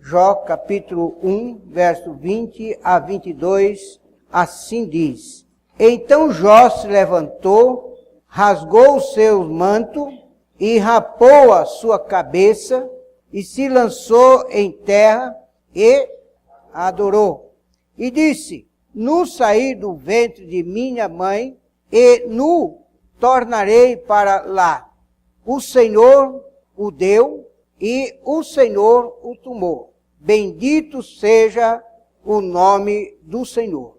Jó capítulo 1, verso 20 a 22, assim diz: Então Jó se levantou, rasgou o seu manto e rapou a sua cabeça e se lançou em terra e adorou. E disse: Nu saí do ventre de minha mãe e nu tornarei para lá. O Senhor o deu e o Senhor o tomou. Bendito seja o nome do Senhor.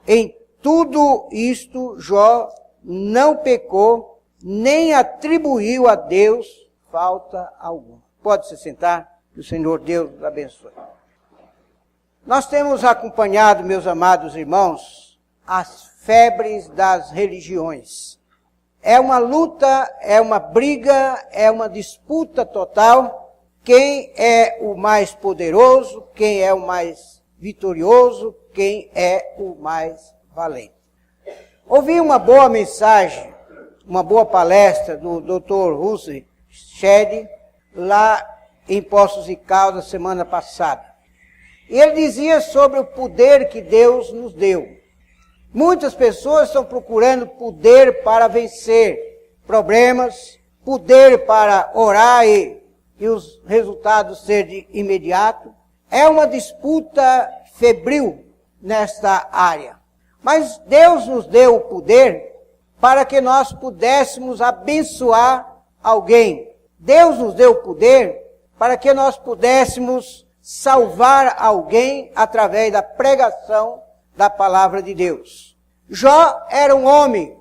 Em tudo isto Jó não pecou, nem atribuiu a Deus falta alguma. Pode se sentar, que o Senhor Deus os abençoe. Nós temos acompanhado, meus amados irmãos, as febres das religiões. É uma luta, é uma briga, é uma disputa total. Quem é o mais poderoso, quem é o mais vitorioso, quem é o mais valente. Ouvi uma boa mensagem, uma boa palestra do Dr. Russell Shedd, lá em Poços de Caldas, semana passada. E ele dizia sobre o poder que Deus nos deu. Muitas pessoas estão procurando poder para vencer problemas, poder para orar e os resultados serem de imediato. É uma disputa febril nesta área. Mas Deus nos deu o poder para que nós pudéssemos abençoar alguém. Deus nos deu o poder para que nós pudéssemos salvar alguém através da pregação da palavra de Deus. Jó era um homem,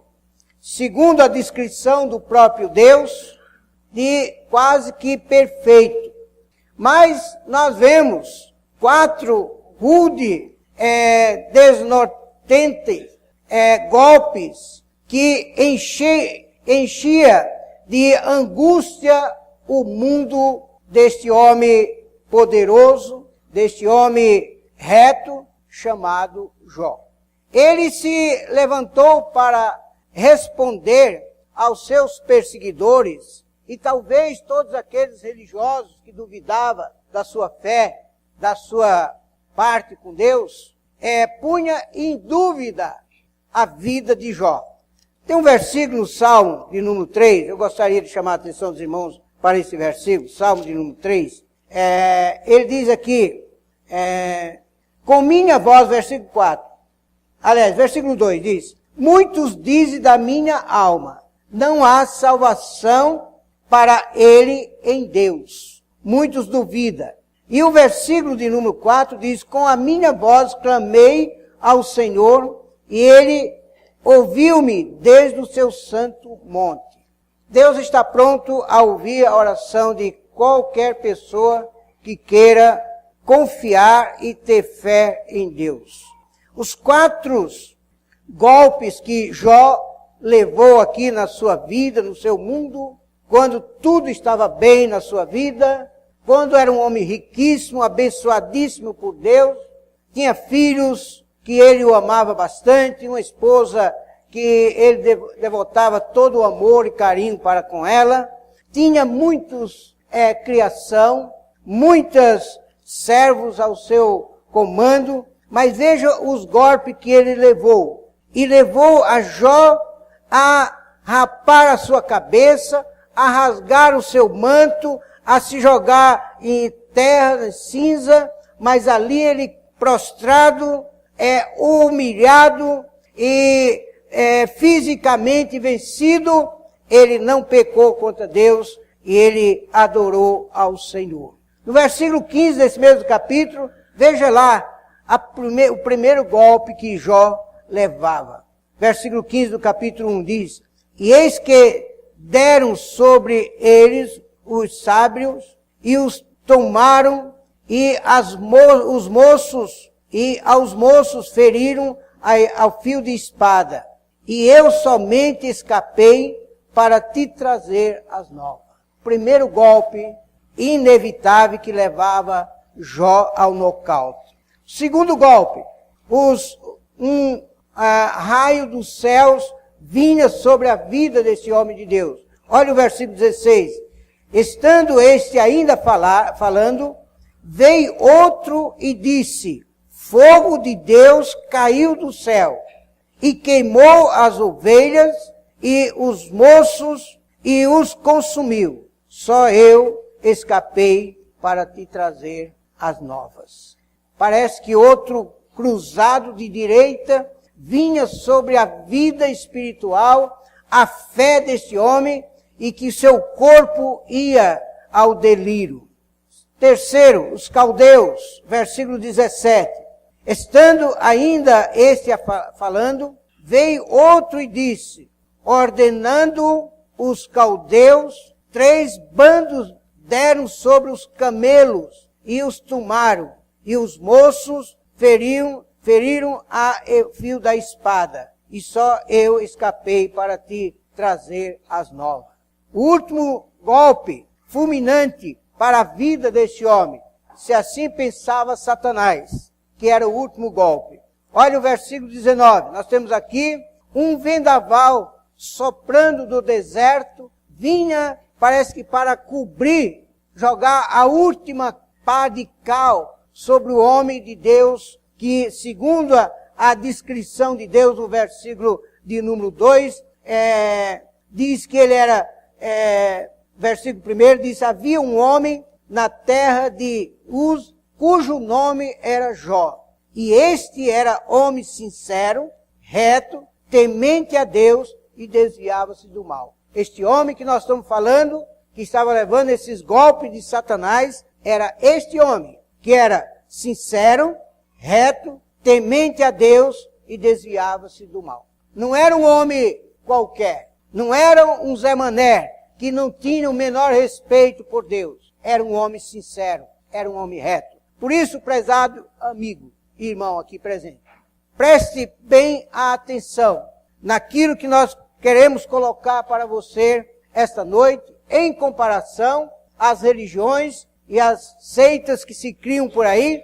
segundo a descrição do próprio Deus, de quase que perfeito. Mas nós vemos 4 rudes, desnortentes, golpes que enchia de angústia o mundo deste homem poderoso, deste homem reto, chamado Jó. Ele se levantou para responder aos seus perseguidores, e talvez todos aqueles religiosos que duvidavam da sua fé, da sua parte com Deus, punha em dúvida a vida de Jó. Tem um versículo no Salmo de número 3, eu gostaria de chamar a atenção dos irmãos para esse versículo, Salmo de número 3. Ele diz aqui, com minha voz, versículo 4. Aliás, versículo 2 diz: Muitos dizem da minha alma, não há salvação para ele em Deus. Muitos duvidam. E o versículo de número 4 diz: Com a minha voz clamei ao Senhor, e ele ouviu-me desde o seu santo monte. Deus está pronto a ouvir a oração de qualquer pessoa que queira confiar e ter fé em Deus. Os 4 golpes que Jó levou aqui na sua vida, no seu mundo, quando tudo estava bem na sua vida, quando era um homem riquíssimo, abençoadíssimo por Deus, tinha filhos que ele o amava bastante, uma esposa que ele devotava todo o amor e carinho para com ela, tinha muitos criação, muitos servos ao seu comando, mas veja os golpes que ele levou. E levou a Jó a rapar a sua cabeça, a rasgar o seu manto, a se jogar em terra, em cinza, mas ali ele prostrado, humilhado e fisicamente vencido, ele não pecou contra Deus e ele adorou ao Senhor. No versículo 15 desse mesmo capítulo, veja lá o primeiro golpe que Jó levava. Versículo 15 do capítulo 1 diz: E eis que deram sobre eles os sábios e os tomaram, e os moços e aos moços feriram ao fio de espada. E eu somente escapei para te trazer as novas. Primeiro golpe inevitável que levava Jó ao nocaute. Segundo golpe, raio dos céus vinha sobre a vida desse homem de Deus. Olha o versículo 16. Estando este ainda falando, veio outro e disse, fogo de Deus caiu do céu e queimou as ovelhas e os moços e os consumiu. Só eu escapei para te trazer as novas. Parece que outro cruzado de direita vinha sobre a vida espiritual, a fé deste homem, e que seu corpo ia ao delírio. Terceiro, os caldeus, versículo 17. Estando ainda este falando, veio outro e disse, ordenando os caldeus, 3 bandos deram sobre os camelos e os tomaram, e os moços feriram a fio da espada, e só eu escapei para te trazer as novas. O último golpe fulminante para a vida deste homem, se assim pensava Satanás, que era o último golpe. Olha o versículo 19, nós temos aqui um vendaval soprando do deserto, vinha, parece que para cobrir, jogar a última pá de cal sobre o homem de Deus, que segundo a descrição de Deus, no versículo de número 2, diz que ele era, versículo 1, diz, havia um homem na terra de Uz, cujo nome era Jó. E este era homem sincero, reto, temente a Deus e desviava-se do mal. Este homem que nós estamos falando, que estava levando esses golpes de Satanás, era este homem, que era sincero, reto, temente a Deus e desviava-se do mal. Não era um homem qualquer, não era um Zé Mané, que não tinha o menor respeito por Deus. Era um homem sincero, era um homem reto. Por isso, prezado amigo e irmão aqui presente, preste bem a atenção naquilo que nós queremos colocar para você esta noite, em comparação às religiões e às seitas que se criam por aí,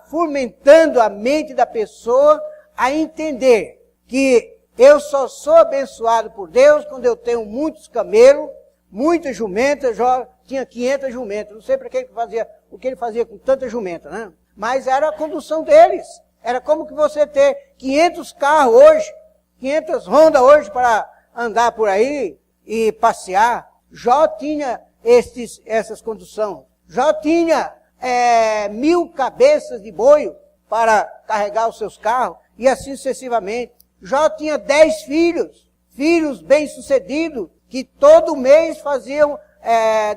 fomentando a mente da pessoa a entender que eu só sou abençoado por Deus quando eu tenho muitos camelos, muitas jumentas. Já tinha 500 jumentas. Não sei para que ele fazia, o que ele fazia com tanta jumenta, né? Mas era a condução deles. Era como que você ter 500 carros hoje, 500 Honda hoje para andar por aí e passear. Jó tinha essas conduções. Jó tinha 1000 cabeças de boi para carregar os seus carros, e assim sucessivamente. Jó tinha 10 filhos bem-sucedidos, que todo mês faziam,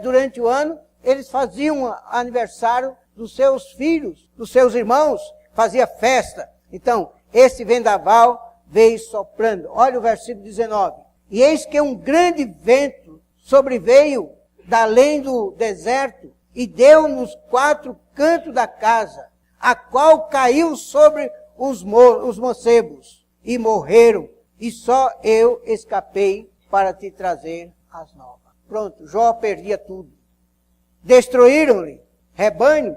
durante o ano, eles faziam aniversário dos seus filhos, dos seus irmãos, fazia festa. Então, esse vendaval veio soprando. Olha o versículo 19. E eis que um grande vento sobreveio da além do deserto, e deu nos 4 cantos da casa, a qual caiu sobre os mancebos, e morreram, e só eu escapei para te trazer as novas. Pronto, Jó perdia tudo. Destruíram-lhe rebanho,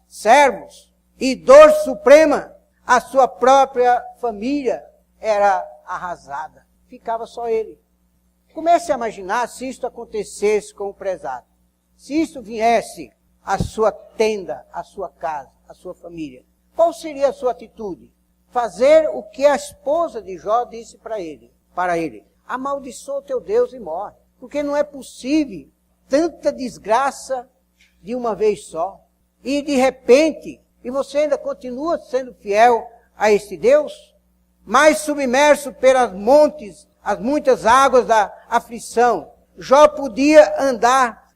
servos, e dor suprema, a sua própria família era arrasada. Ficava só ele. Comece a imaginar se isto acontecesse com o prezado. Se isso viesse à sua tenda, à sua casa, à sua família, qual seria a sua atitude? Fazer o que a esposa de Jó disse para ele. Amaldiçoa o teu Deus e morre. Porque não é possível tanta desgraça de uma vez só. E de repente, e você ainda continua sendo fiel a este Deus? Mais submerso pelas montes, as muitas águas da aflição. Jó podia andar,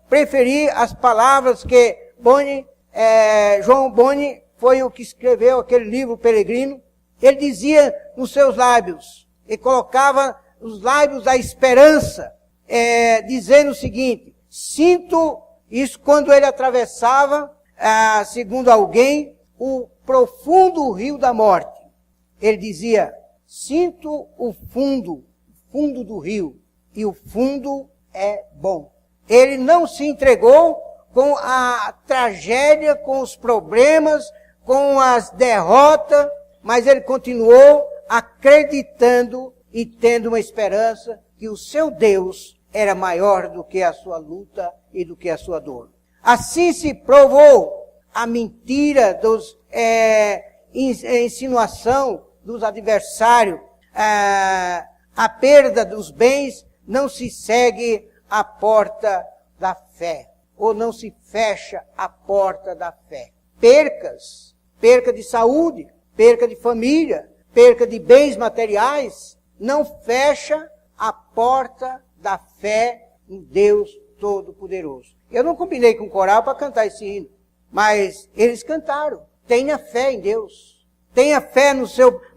preferir as palavras que João Bonne foi o que escreveu aquele livro Peregrino. Ele dizia nos seus lábios, e colocava os lábios da esperança, dizendo o seguinte, sinto isso quando ele atravessava, segundo alguém, o profundo rio da morte. Ele dizia, sinto o fundo do rio, e o fundo é bom. Ele não se entregou com a tragédia, com os problemas, com as derrotas, mas ele continuou acreditando e tendo uma esperança que o seu Deus era maior do que a sua luta e do que a sua dor. Assim se provou a mentira insinuação dos adversários, a perda dos bens não se segue a porta da fé, ou não se fecha a porta da fé. Perca de saúde, perca de família, perca de bens materiais, não fecha a porta da fé em Deus Todo-Poderoso. Eu não combinei com o coral para cantar esse hino, mas eles cantaram. Tenha fé em Deus. Tenha fé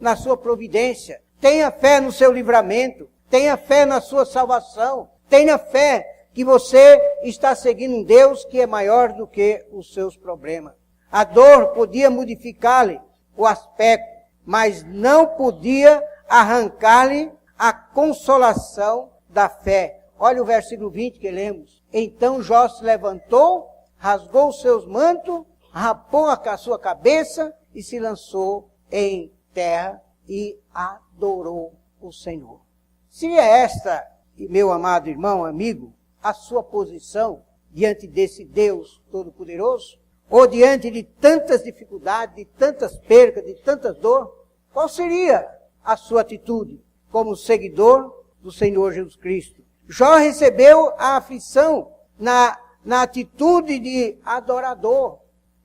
na sua providência. Tenha fé no seu livramento. Tenha fé na sua salvação. Tenha fé que você está seguindo um Deus que é maior do que os seus problemas. A dor podia modificar-lhe o aspecto, mas não podia arrancar-lhe a consolação da fé. Olha o versículo 20 que lemos. Então Jó se levantou, rasgou os seus mantos, rapou a sua cabeça e se lançou em terra e adorou o Senhor. Seria esta, meu amado irmão, amigo, a sua posição diante desse Deus Todo-Poderoso? Ou diante de tantas dificuldades, de tantas percas, de tantas dores? Qual seria a sua atitude como seguidor do Senhor Jesus Cristo? Jó recebeu a aflição na atitude de adorador.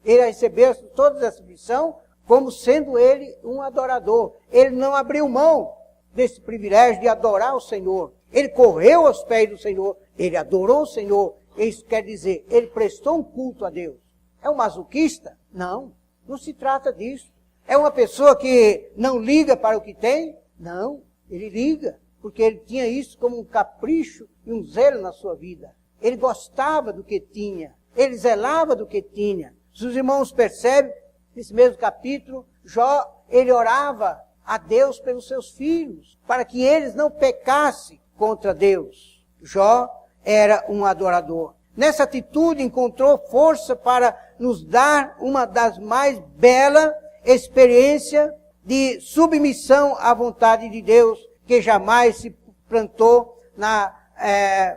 Ele recebeu toda essa aflição como sendo ele um adorador. Ele não abriu mão desse privilégio de adorar o Senhor. Ele correu aos pés do Senhor. Ele adorou o Senhor. Isso quer dizer, ele prestou um culto a Deus. É um masoquista? Não, não se trata disso. É uma pessoa que não liga para o que tem? Não, ele liga, porque ele tinha isso como um capricho e um zelo na sua vida. Ele gostava do que tinha, ele zelava do que tinha. Se os irmãos percebem, nesse mesmo capítulo, Jó, ele orava a Deus pelos seus filhos, para que eles não pecassem contra Deus. Jó era um adorador. Nessa atitude encontrou força para nos dar uma das mais belas experiências de submissão à vontade de Deus, que jamais se plantou na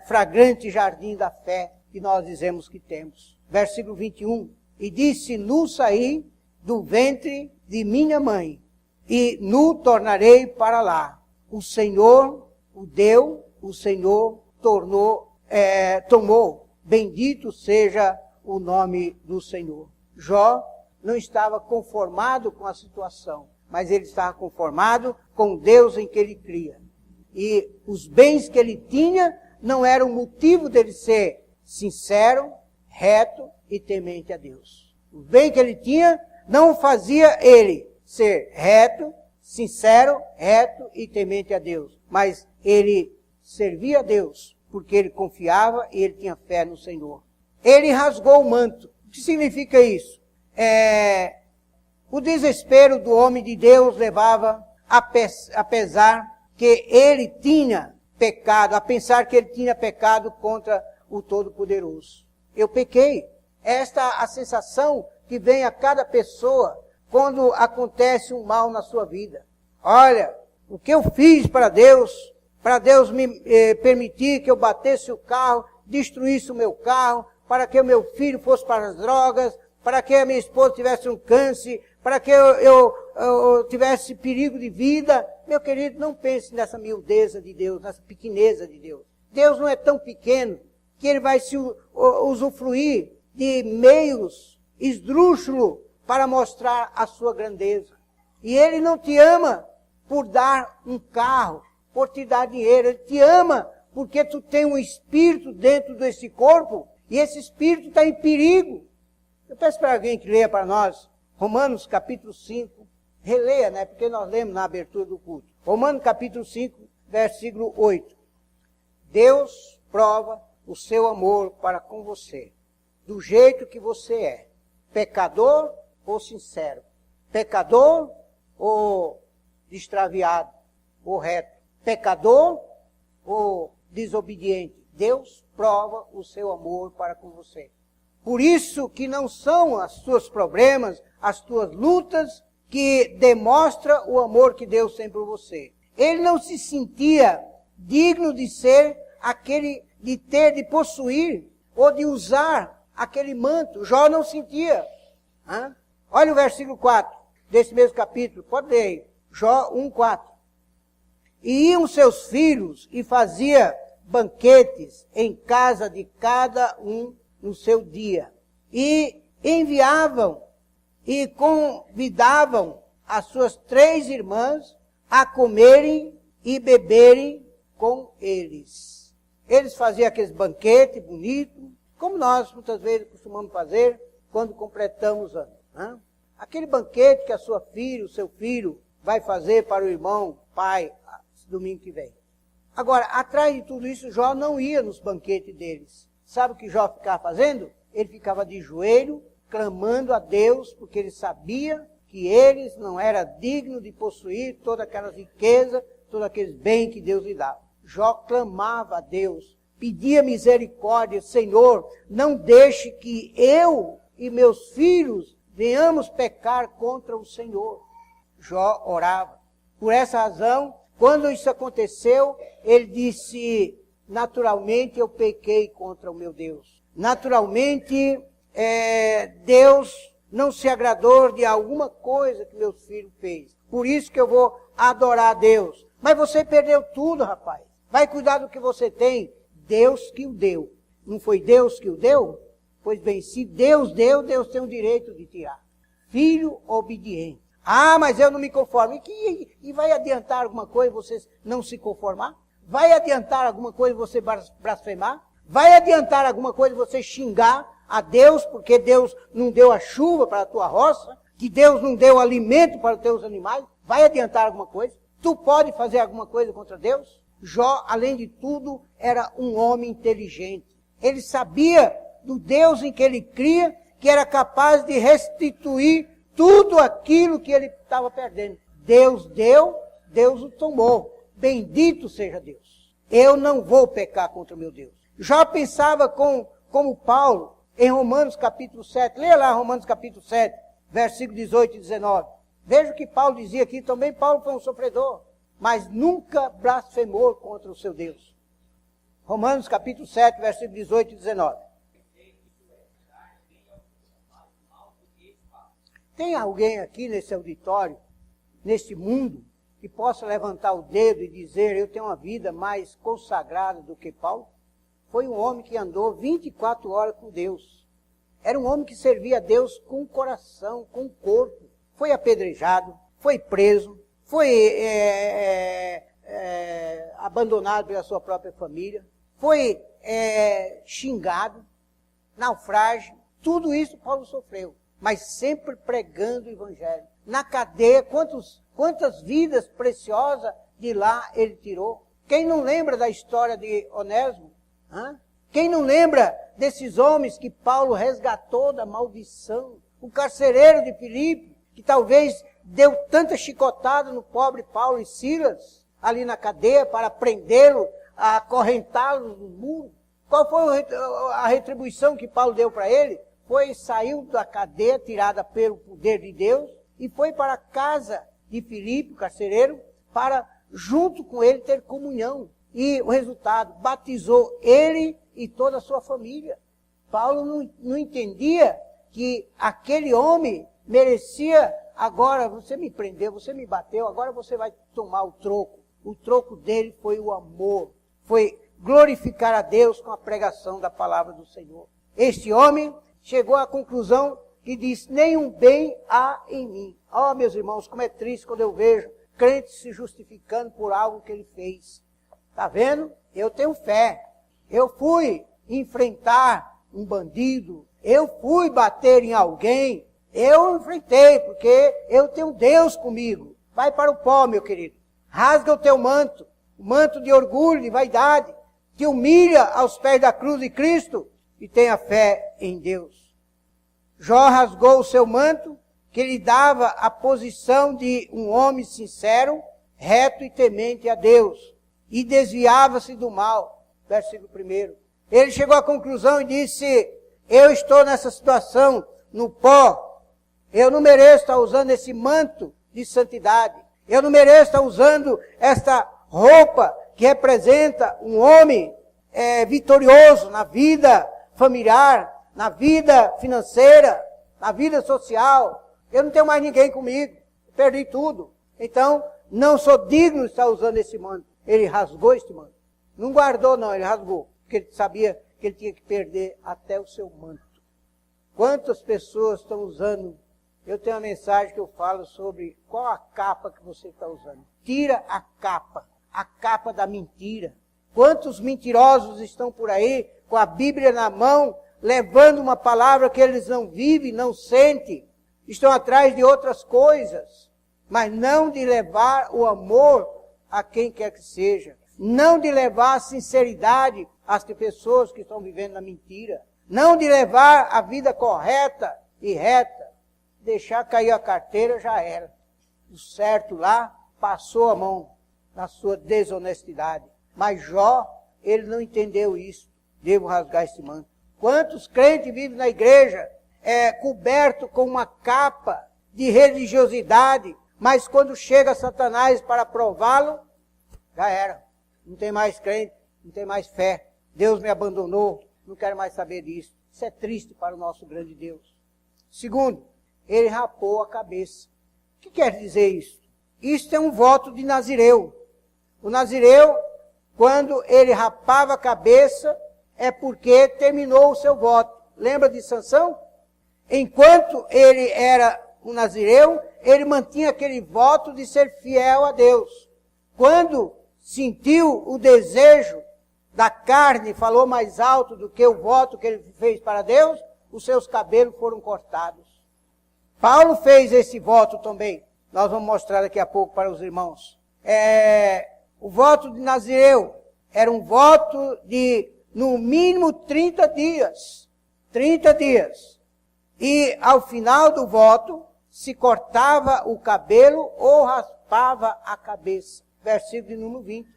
fragrante jardim da fé que nós dizemos que temos. Versículo 21. E disse, nu saí do ventre de minha mãe, e nu tornarei para lá. O Senhor o deu, o Senhor tomou. Bendito seja o nome do Senhor. Jó não estava conformado com a situação, mas ele estava conformado com Deus em que ele cria. E os bens que ele tinha não eram motivo dele ser sincero, reto e temente a Deus. Os bens que ele tinha não fazia ele ser reto, sincero, reto e temente a Deus. Mas ele servia a Deus, porque ele confiava e ele tinha fé no Senhor. Ele rasgou o manto. O que significa isso? O desespero do homem de Deus levava, apesar que ele tinha pecado, a pensar que ele tinha pecado contra o Todo-Poderoso. Eu pequei. Esta é a sensação que vem a cada pessoa quando acontece um mal na sua vida. Olha, o que eu fiz para Deus me permitir que eu batesse o carro, destruísse o meu carro, para que o meu filho fosse para as drogas, para que a minha esposa tivesse um câncer, para que eu tivesse perigo de vida. Meu querido, não pense nessa miudeza de Deus, nessa pequeneza de Deus. Deus não é tão pequeno que ele vai se usufruir de meios esdrúxulos para mostrar a sua grandeza. E ele não te ama por dar um carro, por te dar dinheiro. Ele te ama porque tu tem um espírito dentro desse corpo e esse espírito está em perigo. Eu peço para alguém que leia para nós Romanos capítulo 5. Releia, né? Porque nós lemos na abertura do culto. Romanos capítulo 5, versículo 8. Deus prova o seu amor para com você, do jeito que você é. Pecador ou sincero? Pecador ou extraviado ou reto? Pecador ou desobediente? Deus prova o seu amor para com você. Por isso que não são os seus problemas, as tuas lutas, que demonstra o amor que Deus tem por você. Ele não se sentia digno de ser aquele, de possuir ou de usar aquele manto. Jó não sentia. Olha o versículo 4 desse mesmo capítulo. Pode ler aí. Jó 1:4. E iam seus filhos e fazia banquetes em casa de cada um no seu dia. E enviavam e convidavam as suas 3 irmãs a comerem e beberem com eles. Eles faziam aqueles banquetes bonitos, como nós muitas vezes costumamos fazer quando completamos anos. Aquele banquete que a sua filha, o seu filho, vai fazer para o irmão, pai, domingo que vem. Agora, atrás de tudo isso, Jó não ia nos banquetes deles. Sabe o que Jó ficava fazendo? Ele ficava de joelho, clamando a Deus, porque ele sabia que eles não eram dignos de possuir toda aquela riqueza, todos aqueles bens que Deus lhe dava. Jó clamava a Deus, pedia misericórdia: Senhor, não deixe que eu e meus filhos venhamos pecar contra o Senhor. Jó orava. Por essa razão, quando isso aconteceu, ele disse: naturalmente eu pequei contra o meu Deus. Naturalmente, Deus não se agradou de alguma coisa que meu filho fez. Por isso que eu vou adorar a Deus. Mas você perdeu tudo, rapaz. Vai cuidar do que você tem. Deus que o deu. Não foi Deus que o deu? Pois bem, se Deus deu, Deus tem o direito de tirar. Filho obediente. Ah, mas eu não me conformo. E vai adiantar alguma coisa você não se conformar? Vai adiantar alguma coisa você blasfemar? Vai adiantar alguma coisa você xingar a Deus, porque Deus não deu a chuva para a tua roça, que Deus não deu alimento para os teus animais? Vai adiantar alguma coisa? Tu pode fazer alguma coisa contra Deus? Jó, além de tudo, era um homem inteligente. Ele sabia do Deus em que ele cria, que era capaz de restituir tudo aquilo que ele estava perdendo. Deus deu, Deus o tomou. Bendito seja Deus. Eu não vou pecar contra o meu Deus. Jó pensava como Paulo, em Romanos capítulo 7. Leia lá Romanos capítulo 7, versículo 18 e 19. Veja o que Paulo dizia aqui. Também Paulo foi um sofredor, mas nunca blasfemou contra o seu Deus. Romanos capítulo 7, versículo 18 e 19. Tem alguém aqui nesse auditório, nesse mundo, que possa levantar o dedo e dizer: eu tenho uma vida mais consagrada do que Paulo? Foi um homem que andou 24 horas com Deus. Era um homem que servia a Deus com o coração, com o corpo. Foi apedrejado, foi preso, foi abandonado pela sua própria família, foi xingado, naufrágio. Tudo isso Paulo sofreu, mas sempre pregando o evangelho. Na cadeia, quantas vidas preciosas de lá ele tirou? Quem não lembra da história de Onésimo? Quem não lembra desses homens que Paulo resgatou da maldição? O carcereiro de Filipe, que talvez deu tanta chicotada no pobre Paulo e Silas, ali na cadeia, para prendê-lo, acorrentá-lo no muro. Qual foi a retribuição que Paulo deu para ele? Saiu da cadeia, tirada pelo poder de Deus, e foi para a casa de Filipe, o carcereiro, para, junto com ele, ter comunhão. E o resultado, batizou ele e toda a sua família. Paulo não entendia que aquele homem merecia: agora você me prendeu, você me bateu, agora você vai tomar o troco. O troco dele foi o amor, foi glorificar a Deus com a pregação da palavra do Senhor. Este homem chegou à conclusão que disse: nenhum bem há em mim. Meus irmãos, como é triste quando eu vejo crentes se justificando por algo que ele fez. Está vendo? Eu tenho fé. Eu fui enfrentar um bandido. Eu fui bater em alguém. Eu enfrentei, porque eu tenho Deus comigo. Vai para o pó, meu querido. Rasga o teu manto. O manto de orgulho, de vaidade. Te humilha aos pés da cruz de Cristo. E tenha fé em Deus. Jó rasgou o seu manto, que lhe dava a posição de um homem sincero, reto e temente a Deus. E desviava-se do mal. Versículo 1. Ele chegou à conclusão e disse: eu estou nessa situação, no pó. Eu não mereço estar usando esse manto de santidade. Eu não mereço estar usando esta roupa que representa um homem vitorioso na vida familiar, na vida financeira, na vida social. Eu não tenho mais ninguém comigo, perdi tudo. Então, não sou digno de estar usando esse manto. Ele rasgou este manto. Não guardou não, ele rasgou, porque ele sabia que ele tinha que perder até o seu manto. Quantas pessoas estão usando? Eu tenho uma mensagem que eu falo sobre qual a capa que você está usando. Tira a capa da mentira. Quantos mentirosos estão por aí com a Bíblia na mão, levando uma palavra que eles não vivem, não sentem, estão atrás de outras coisas, mas não de levar o amor a quem quer que seja, não de levar a sinceridade às pessoas que estão vivendo na mentira, não de levar a vida correta e reta. Deixar cair a carteira já era. O certo lá passou a mão na sua desonestidade. Mas Jó, ele não entendeu isso. Devo rasgar esse manto. Quantos crentes vivem na igreja coberto com uma capa de religiosidade, mas quando chega Satanás para prová-lo, já era. Não tem mais crente, não tem mais fé. Deus me abandonou, não quero mais saber disso. Isso é triste para o nosso grande Deus. Segundo, ele rapou a cabeça. O que quer dizer isso? Isto é um voto de Nazireu. O Nazireu, quando ele rapava a cabeça, é porque terminou o seu voto. Lembra de Sansão? Enquanto ele era um Nazireu, ele mantinha aquele voto de ser fiel a Deus. Quando sentiu o desejo da carne, falou mais alto do que o voto que ele fez para Deus, os seus cabelos foram cortados. Paulo fez esse voto também. Nós vamos mostrar daqui a pouco para os irmãos. O voto de Nazireu era um voto de, no mínimo, 30 dias. 30 dias. E, ao final do voto, se cortava o cabelo ou raspava a cabeça. Versículo de número 20.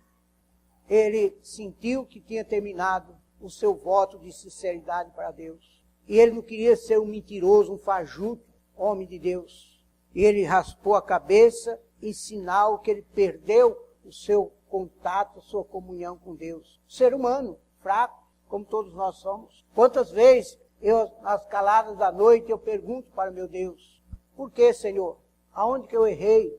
Ele sentiu que tinha terminado o seu voto de sinceridade para Deus. E ele não queria ser um mentiroso, um fajuto, homem de Deus. E ele raspou a cabeça em sinal que ele perdeu o seu contato, a sua comunhão com Deus. Ser humano, fraco, como todos nós somos. Quantas vezes eu, nas caladas da noite, eu pergunto para meu Deus, por que, Senhor? Aonde que eu errei?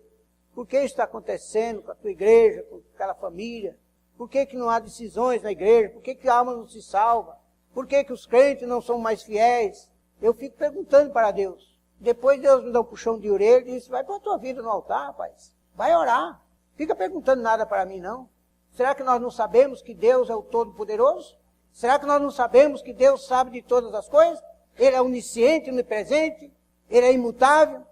Por que isso está acontecendo com a tua igreja, com aquela família? Por que não há decisões na igreja? Por que a alma não se salva? Por que os crentes não são mais fiéis? Eu fico perguntando para Deus. Depois Deus me dá um puxão de orelha e diz, vai pôr a tua vida no altar, rapaz. Vai orar. Fica perguntando nada para mim, não. Será que nós não sabemos que Deus é o Todo-Poderoso? Será que nós não sabemos que Deus sabe de todas as coisas? Ele é onisciente, onipresente. Ele é imutável.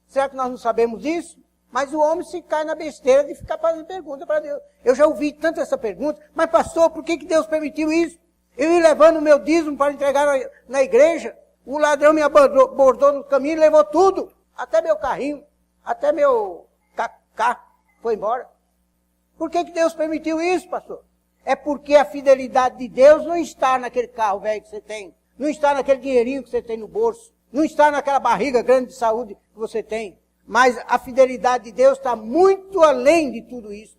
Será que nós não sabemos isso? Mas o homem se cai na besteira de ficar fazendo pergunta para Deus. Eu já ouvi tanto essa pergunta. Mas pastor, por que Deus permitiu isso? Eu ia levando o meu dízimo para entregar na igreja. O ladrão me abordou no caminho e levou tudo. Até meu carrinho. Até meu cacá. Foi embora. Por que Deus permitiu isso, pastor? É porque a fidelidade de Deus não está naquele carro velho que você tem. Não está naquele dinheirinho que você tem no bolso. Não está naquela barriga grande de saúde que você tem. Mas a fidelidade de Deus está muito além de tudo isso.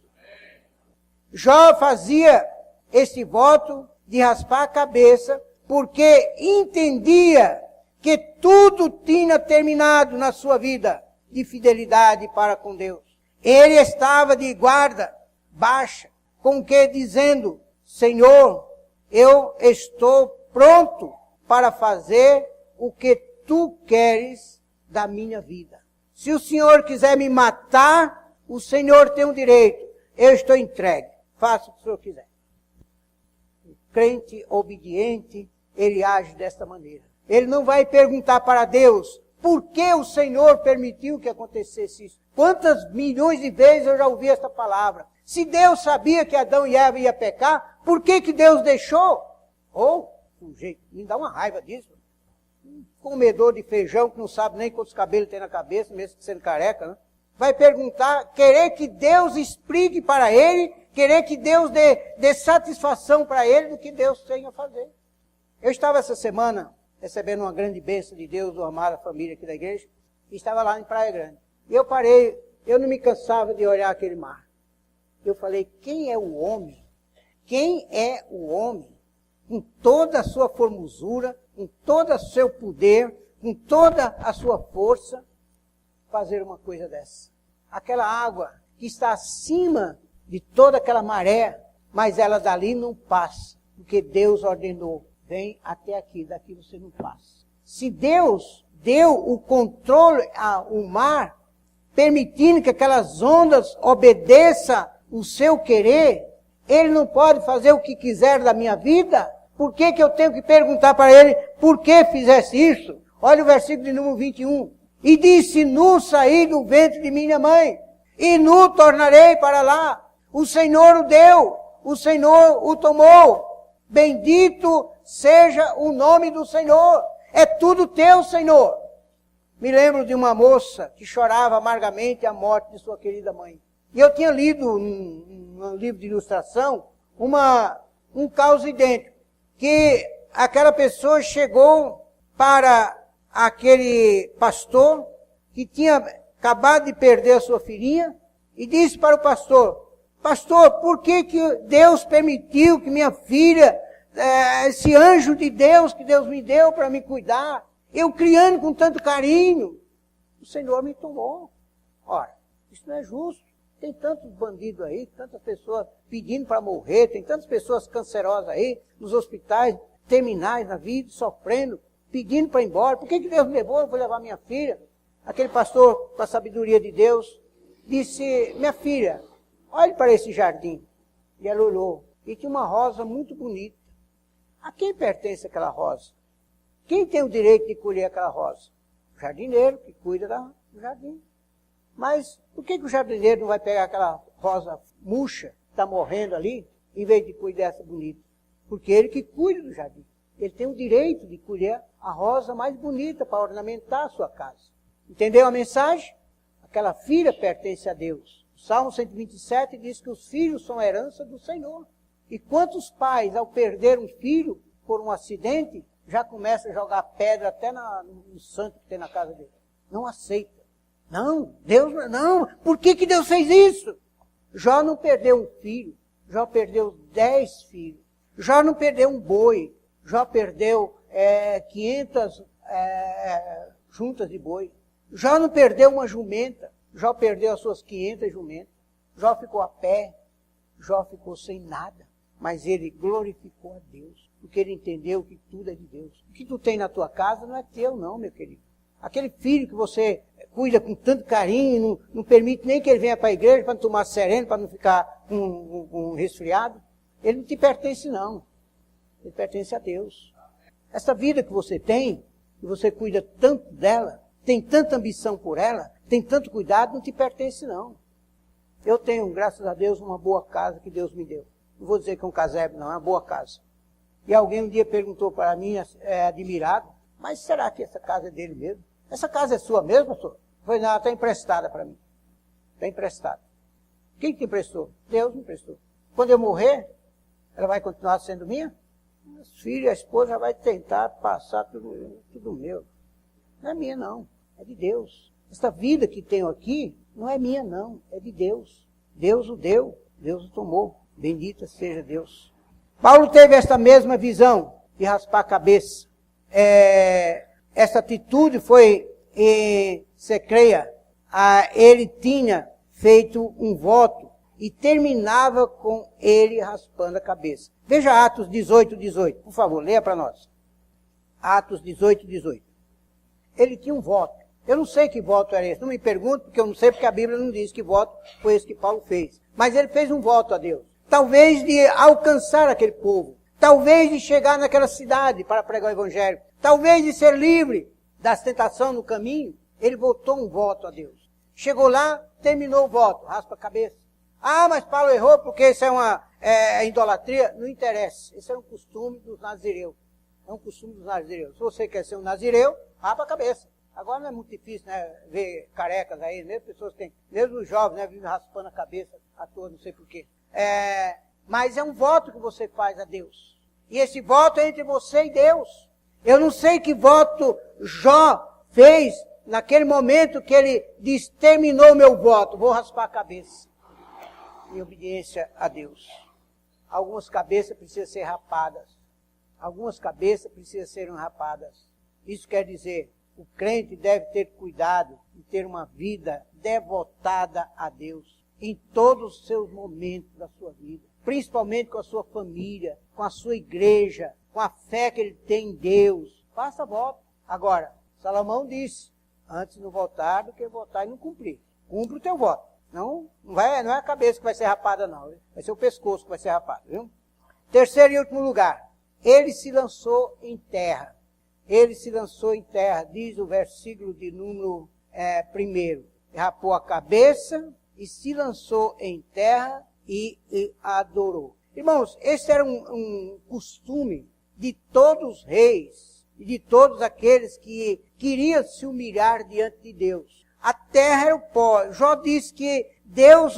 Jó fazia esse voto de raspar a cabeça porque entendia que tudo tinha terminado na sua vida de fidelidade para com Deus. Ele estava de guarda baixa, com que dizendo, Senhor, eu estou pronto para fazer o que tu queres da minha vida. Se o Senhor quiser me matar, o Senhor tem o direito. Eu estou entregue. Faça o que o Senhor quiser. O crente obediente, ele age desta maneira. Ele não vai perguntar para Deus, por que o Senhor permitiu que acontecesse isso? Quantas milhões de vezes eu já ouvi esta palavra? Se Deus sabia que Adão e Eva iam pecar, por que Deus deixou? Sujeito, me dá uma raiva disso. Um comedor de feijão que não sabe nem quantos cabelos tem na cabeça, mesmo sendo careca, né? Vai perguntar, querer que Deus explique para ele, querer que Deus dê satisfação para ele do que Deus tem a fazer. Eu estava essa semana recebendo uma grande bênção de Deus, do amada família aqui da igreja, e estava lá em Praia Grande. E eu parei, eu não me cansava de olhar aquele mar. Eu falei, quem é o homem? Quem é o homem? Com toda a sua formosura, com todo o seu poder, com toda a sua força, fazer uma coisa dessa. Aquela água que está acima de toda aquela maré, mas ela dali não passa, porque Deus ordenou, vem até aqui, daqui você não passa. Se Deus deu o controle ao mar, permitindo que aquelas ondas obedeçam o seu querer, Ele não pode fazer o que quiser da minha vida? Por que eu tenho que perguntar para Ele, por que fizesse isso? Olha o versículo de número 21. E disse, nu saí do ventre de minha mãe, e nu tornarei para lá. O Senhor o deu, o Senhor o tomou. Bendito seja o nome do Senhor. É tudo teu, Senhor. Me lembro de uma moça que chorava amargamente a morte de sua querida mãe. E eu tinha lido num livro de ilustração um caso idêntico. Que aquela pessoa chegou para aquele pastor que tinha acabado de perder a sua filhinha e disse para o pastor, pastor, por que Deus permitiu que minha filha, esse anjo de Deus que Deus me deu para me cuidar, eu criando com tanto carinho, o Senhor me tomou. Ora, isso não é justo. Tem tantos bandidos aí, tantas pessoas pedindo para morrer, tem tantas pessoas cancerosas aí, nos hospitais terminais na vida, sofrendo, pedindo para ir embora. Por que Deus me levou? Eu vou levar minha filha. Aquele pastor, com a sabedoria de Deus, disse, minha filha, olhe para esse jardim. E ela olhou, e tinha uma rosa muito bonita. A quem pertence aquela rosa? Quem tem o direito de colher aquela rosa? O jardineiro, que cuida do jardim. Mas por que o jardineiro não vai pegar aquela rosa murcha, que está morrendo ali, em vez de cuidar dessa bonita? Porque ele que cuida do jardim. Ele tem o direito de colher a rosa mais bonita para ornamentar a sua casa. Entendeu a mensagem? Aquela filha pertence a Deus. O Salmo 127 diz que os filhos são a herança do Senhor. E quantos pais, ao perder um filho por um acidente, já começam a jogar pedra até no santo que tem na casa dele? Não aceita. Não, Deus não. Por que Deus fez isso? Jó não perdeu um filho. Jó perdeu 10 filhos. Jó não perdeu um boi. Jó perdeu 500 juntas de boi. Jó não perdeu uma jumenta. Jó perdeu as suas 500 jumentas. Jó ficou a pé. Jó ficou sem nada. Mas ele glorificou a Deus. Porque ele entendeu que tudo é de Deus. O que tu tem na tua casa não é teu não, meu querido. Aquele filho que você cuida com tanto carinho, não permite nem que ele venha para a igreja para não tomar sereno, para não ficar com um resfriado. Ele não te pertence não. Ele pertence a Deus. Essa vida que você tem, que você cuida tanto dela, tem tanta ambição por ela, tem tanto cuidado, não te pertence não. Eu tenho, graças a Deus, uma boa casa que Deus me deu. Não vou dizer que é um casebre não, é uma boa casa. E alguém um dia perguntou para mim, admirado, mas será que essa casa é dele mesmo? Essa casa é sua mesmo, pastor? Foi, não, está emprestada para mim. Está emprestada. Quem te emprestou? Deus me emprestou. Quando eu morrer, ela vai continuar sendo minha? Os filhos e a esposa vai tentar passar tudo meu. Não é minha não, é de Deus. Esta vida que tenho aqui, não é minha não, é de Deus. Deus o deu, Deus o tomou. Bendito seja Deus. Paulo teve esta mesma visão de raspar a cabeça. Essa atitude foi, você creia, ele tinha feito um voto e terminava com ele raspando a cabeça. Veja Atos 18, 18, por favor, leia para nós. Atos 18, 18. Ele tinha um voto. Eu não sei que voto era esse, não me pergunto, porque eu não sei, porque a Bíblia não diz que voto foi esse que Paulo fez. Mas ele fez um voto a Deus. Talvez de alcançar aquele povo. Talvez de chegar naquela cidade para pregar o Evangelho. Talvez de ser livre das tentações no caminho. Ele votou um voto a Deus. Chegou lá, terminou o voto, raspa a cabeça. Ah, mas Paulo errou porque isso é uma idolatria. Não interessa. Esse é um costume dos nazireus. É um costume dos nazireus. Se você quer ser um nazireu, raspa a cabeça. Agora não é muito difícil, né, ver carecas aí, mesmo pessoas que têm, mesmo os jovens, né, vivem raspando a cabeça à toa, não sei porquê. Mas é um voto que você faz a Deus. E esse voto é entre você e Deus. Eu não sei que voto Jó fez naquele momento que ele diz, terminou meu voto, vou raspar a cabeça. Em obediência a Deus. Algumas cabeças precisam ser rapadas. algumas cabeças precisam ser rapadas. Isso quer dizer, o crente deve ter cuidado de ter uma vida devotada a Deus em todos os seus momentos da sua vida, principalmente com a sua família, com a sua igreja, com a fé que ele tem em Deus. Faça voto. Agora, Salomão disse, antes não votar do que votar e não cumprir. Cumpre o teu voto. Não é a cabeça que vai ser rapada, não. Vai ser o pescoço que vai ser rapado. Viu? Terceiro e último lugar. Ele se lançou em terra. Ele se lançou em terra, diz o versículo de número 1. Rapou a cabeça e se lançou em terra e adorou. Irmãos, esse era um costume de todos os reis e de todos aqueles que queriam se humilhar diante de Deus. A terra era o pó. Jó disse que Deus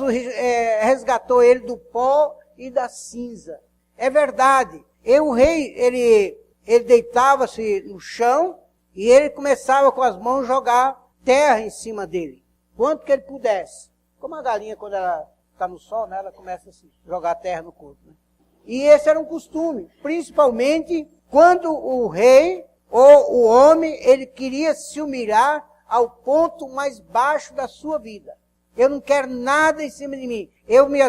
resgatou ele do pó e da cinza. É verdade. O rei, ele deitava-se no chão e ele começava com as mãos a jogar terra em cima dele. Quanto que ele pudesse. Como a galinha, quando ela está no sol, né, ela começa a jogar terra no corpo. Né? E esse era um costume, principalmente quando o rei ou o homem, ele queria se humilhar ao ponto mais baixo da sua vida. Eu não quero nada em cima de mim. Eu me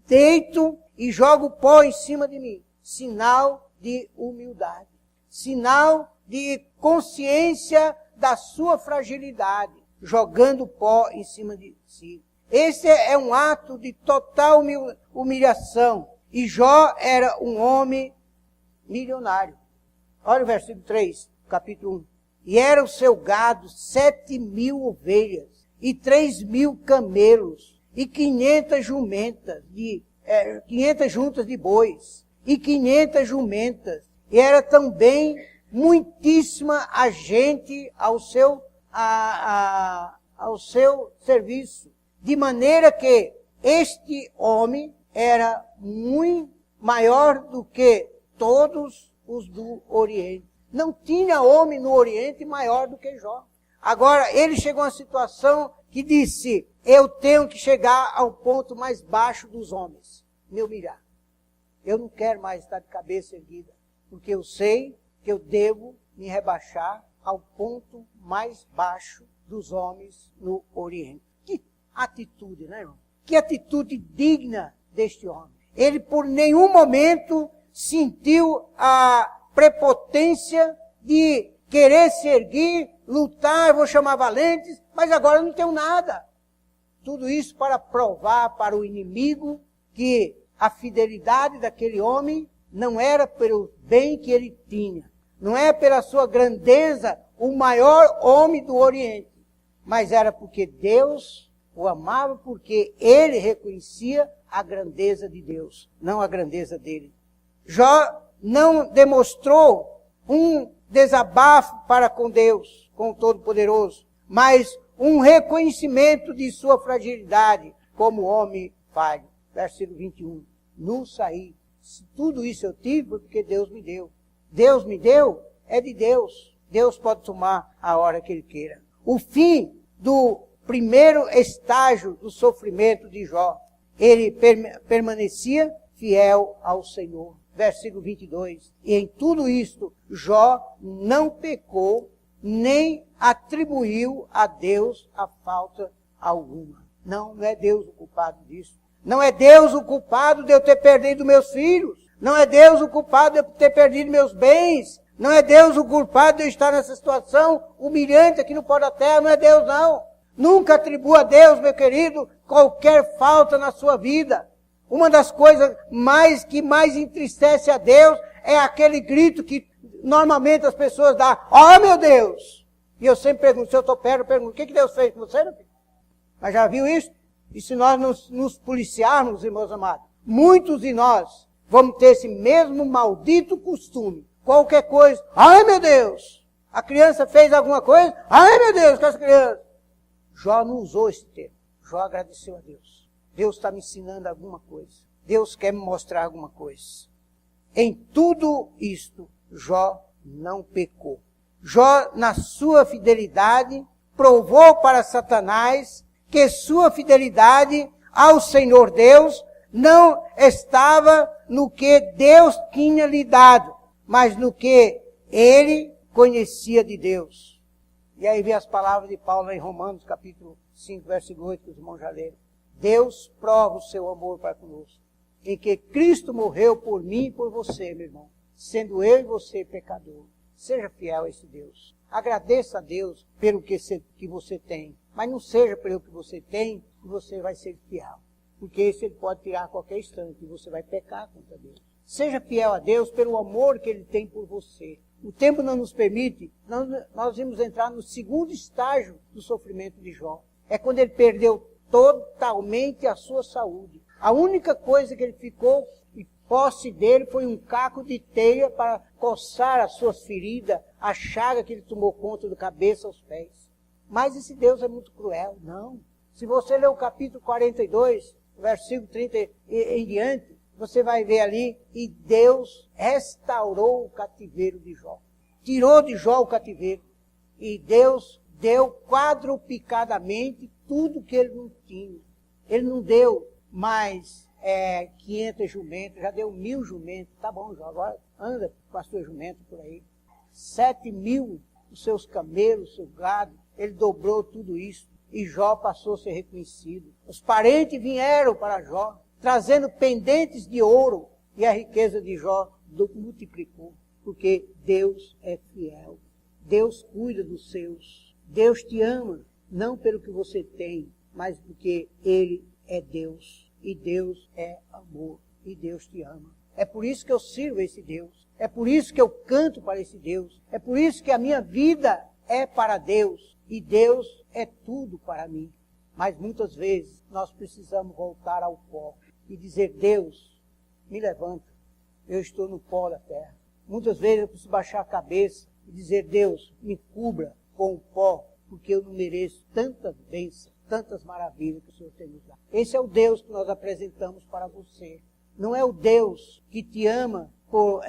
deito e jogo pó em cima de mim. Sinal de humildade. Sinal de consciência da sua fragilidade. Jogando pó em cima de si. Esse é um ato de total humilhação. E Jó era um homem milionário. Olha o versículo 3, capítulo 1. E era o seu gado 7.000 ovelhas, e 3.000 camelos, e 500 jumentas, 500 juntas de bois, e 500 jumentas. E era também muitíssima a gente ao seu serviço. De maneira que este homem era muito maior do que todos os do Oriente. Não tinha homem no Oriente maior do que Jó. Agora, ele chegou a uma situação que disse, eu tenho que chegar ao ponto mais baixo dos homens, me humilhar. Eu não quero mais estar de cabeça erguida, porque eu sei que eu devo me rebaixar ao ponto mais baixo dos homens no Oriente. Que atitude, né, irmão? Que atitude digna deste homem. Ele por nenhum momento sentiu a prepotência de querer se erguer, lutar, vou chamar valentes, mas agora eu não tenho nada. Tudo isso para provar para o inimigo que a fidelidade daquele homem não era pelo bem que ele tinha, não é pela sua grandeza, o maior homem do Oriente, mas era porque Deus o amava, porque ele reconhecia a grandeza de Deus, não a grandeza dele. Jó não demonstrou um desabafo para com Deus, com o Todo-Poderoso, mas um reconhecimento de sua fragilidade como homem falho. Versículo 21. Nu saí. Se tudo isso eu tive, foi porque Deus me deu. Deus me deu, é de Deus. Deus pode tomar a hora que Ele queira. O fim do primeiro estágio do sofrimento de Jó. Ele permanecia fiel ao Senhor. Versículo 22. E em tudo isto, Jó não pecou, nem atribuiu a Deus a falta alguma. Não é Deus o culpado disso. Não é Deus o culpado de eu ter perdido meus filhos. Não é Deus o culpado de eu ter perdido meus bens. Não é Deus o culpado de eu estar nessa situação humilhante aqui no pó da terra. Não é Deus, não. Nunca atribua a Deus, meu querido, qualquer falta na sua vida. Uma das coisas que mais entristece a Deus é aquele grito que normalmente as pessoas dão. Oh, meu Deus! E eu sempre pergunto, se eu estou perto, eu pergunto, o que Deus fez com você, meu filho? Mas já viu isso? E se nós nos policiarmos, irmãos amados, muitos de nós vamos ter esse mesmo maldito costume. Qualquer coisa, ai meu Deus! A criança fez alguma coisa, ai meu Deus, com essa criança! Jó não usou esse termo. Jó agradeceu a Deus. Deus está me ensinando alguma coisa. Deus quer me mostrar alguma coisa. Em tudo isto, Jó não pecou. Jó, na sua fidelidade, provou para Satanás que sua fidelidade ao Senhor Deus não estava no que Deus tinha lhe dado, mas no que ele conhecia de Deus. E aí vem as palavras de Paulo em Romanos, capítulo 5, versículo 8, que os irmãos já leram. Deus prova o seu amor para conosco, em que Cristo morreu por mim e por você, meu irmão, sendo eu e você pecador. Seja fiel a esse Deus. Agradeça a Deus pelo que você tem, mas não seja pelo que você tem que você vai ser fiel. Porque isso ele pode tirar a qualquer instante e você vai pecar contra Deus. Seja fiel a Deus pelo amor que ele tem por você. O tempo não nos permite, nós vamos entrar no segundo estágio do sofrimento de Jó. É quando ele perdeu totalmente a sua saúde. A única coisa que ele ficou em posse dele foi um caco de teia para coçar as suas feridas, a chaga que ele tomou conta da cabeça aos pés. Mas esse Deus é muito cruel. Não. Se você ler o capítulo 42, versículo 30 em diante, você vai ver ali, e Deus restaurou o cativeiro de Jó. Tirou de Jó o cativeiro. E Deus deu quadruplicadamente tudo que ele não tinha. Ele não deu mais 500 jumentos, já deu 1.000 jumentos. Tá bom, Jó, agora anda com a sua jumenta por aí. 7.000 os seus camelos, o seu gado. Ele dobrou tudo isso. E Jó passou a ser reconhecido. Os parentes vieram para Jó, trazendo pendentes de ouro, e a riqueza de Jó multiplicou, porque Deus é fiel. Deus cuida dos seus. Deus te ama, não pelo que você tem, mas porque Ele é Deus, e Deus é amor, e Deus te ama. É por isso que eu sirvo esse Deus, é por isso que eu canto para esse Deus, é por isso que a minha vida é para Deus, e Deus é tudo para mim. Mas muitas vezes nós precisamos voltar ao pó e dizer: Deus, me levanta, eu estou no pó da terra. Muitas vezes eu preciso baixar a cabeça e dizer: Deus, me cubra com o pó, porque eu não mereço tantas bênçãos, tantas maravilhas que o Senhor tem nos dado. Esse é o Deus que nós apresentamos para você. Não é o Deus que te ama por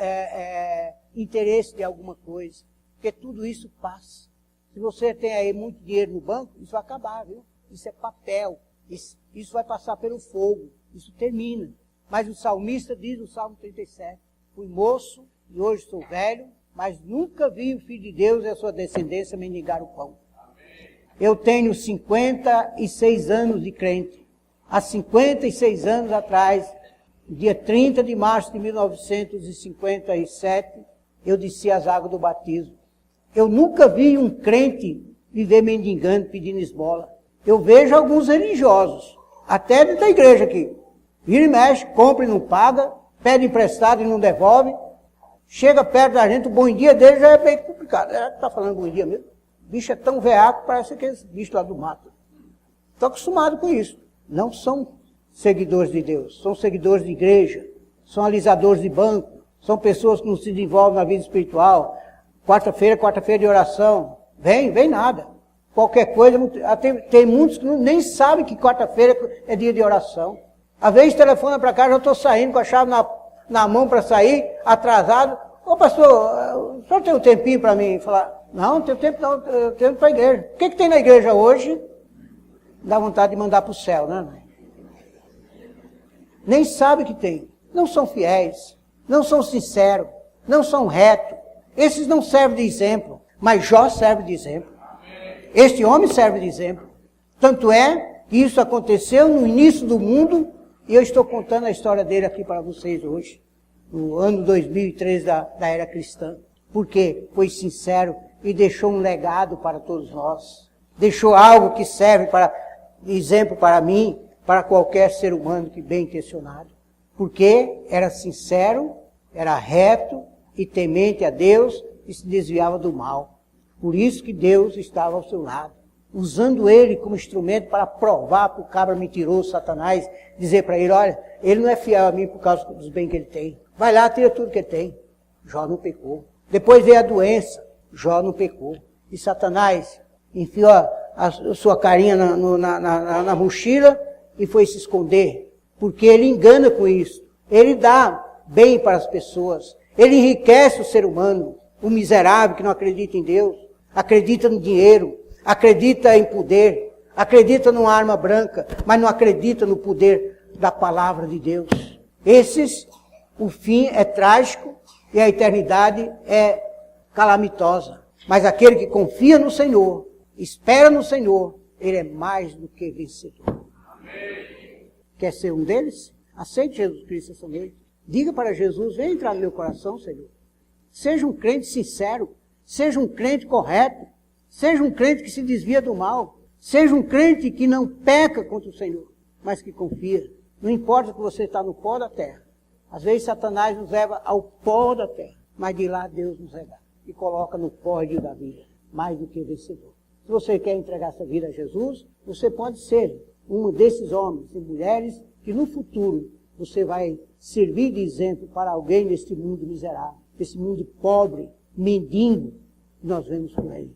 interesse de alguma coisa, porque tudo isso passa. Se você tem aí muito dinheiro no banco, isso vai acabar, viu? Isso é papel, isso vai passar pelo fogo, isso termina. Mas o salmista diz no Salmo 37, fui moço e hoje sou velho, mas nunca vi o Filho de Deus e a sua descendência mendigar o pão. Eu tenho 56 anos de crente. Há 56 anos atrás, dia 30 de março de 1957, eu desci as águas do batismo. Eu nunca vi um crente viver mendigando, pedindo esmola. Eu vejo alguns religiosos, até dentro da igreja aqui. Vira e mexe, compra e não paga, pede emprestado e não devolve. Chega perto da gente, o bom dia dele já é bem complicado. Está falando bom dia mesmo? O bicho é tão veaco, parece aqueles bichos lá do mato. Estou acostumado com isso. Não são seguidores de Deus, são seguidores de igreja, são alisadores de banco, são pessoas que não se desenvolvem na vida espiritual. Quarta-feira de oração. Vem nada. Qualquer coisa, tem muitos que nem sabem que quarta-feira é dia de oração. Às vezes telefona para cá, já estou saindo com a chave na mão para sair, atrasado. Ô pastor, o senhor tem um tempinho para mim falar? Não, não tenho tempo não, eu tenho para a igreja. O que tem na igreja hoje? Dá vontade de mandar para o céu, né? Nem sabe que tem. Não são fiéis, não são sinceros, não são retos. Esses não servem de exemplo, mas Jó serve de exemplo. Este homem serve de exemplo. Tanto é que isso aconteceu no início do mundo, e eu estou contando a história dele aqui para vocês hoje, no ano 2003 da era cristã. Porque foi sincero e deixou um legado para todos nós. Deixou algo que serve de exemplo para mim, para qualquer ser humano que bem intencionado. Porque era sincero, era reto, e temente a Deus, e se desviava do mal. Por isso que Deus estava ao seu lado, usando ele como instrumento para provar para o cabra mentiroso, Satanás, dizer para ele: olha, ele não é fiel a mim por causa dos bens que ele tem. Vai lá, tira tudo que ele tem. Jó não pecou. Depois veio a doença, Jó não pecou. E Satanás enfiou a sua carinha na mochila e foi se esconder, porque ele engana com isso. Ele dá bem para as pessoas. Ele enriquece o ser humano, o miserável que não acredita em Deus, acredita no dinheiro, acredita em poder, acredita numa arma branca, mas não acredita no poder da palavra de Deus. Esses, o fim é trágico, e a eternidade é calamitosa. Mas aquele que confia no Senhor, espera no Senhor, ele é mais do que vencedor. Amém. Quer ser um deles? Aceite Jesus Cristo essa noite. Diga para Jesus, vem entrar no meu coração, Senhor. Seja um crente sincero, seja um crente correto, seja um crente que se desvia do mal, seja um crente que não peca contra o Senhor, mas que confia. Não importa que você está no pó da terra. Às vezes Satanás nos leva ao pó da terra, mas de lá Deus nos leva e coloca no pódio da vida, mais do que vencedor. Se você quer entregar sua vida a Jesus, você pode ser um desses homens e mulheres que no futuro você vai servir de exemplo para alguém neste mundo miserável, nesse mundo pobre, mendigo, que nós vemos por aí.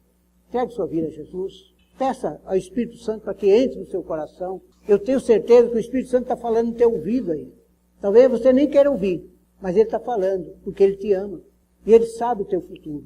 Entregue sua vida a Jesus, peça ao Espírito Santo para que entre no seu coração. Eu tenho certeza que o Espírito Santo está falando no teu ouvido aí. Talvez você nem queira ouvir, mas ele está falando, porque ele te ama. E ele sabe o teu futuro.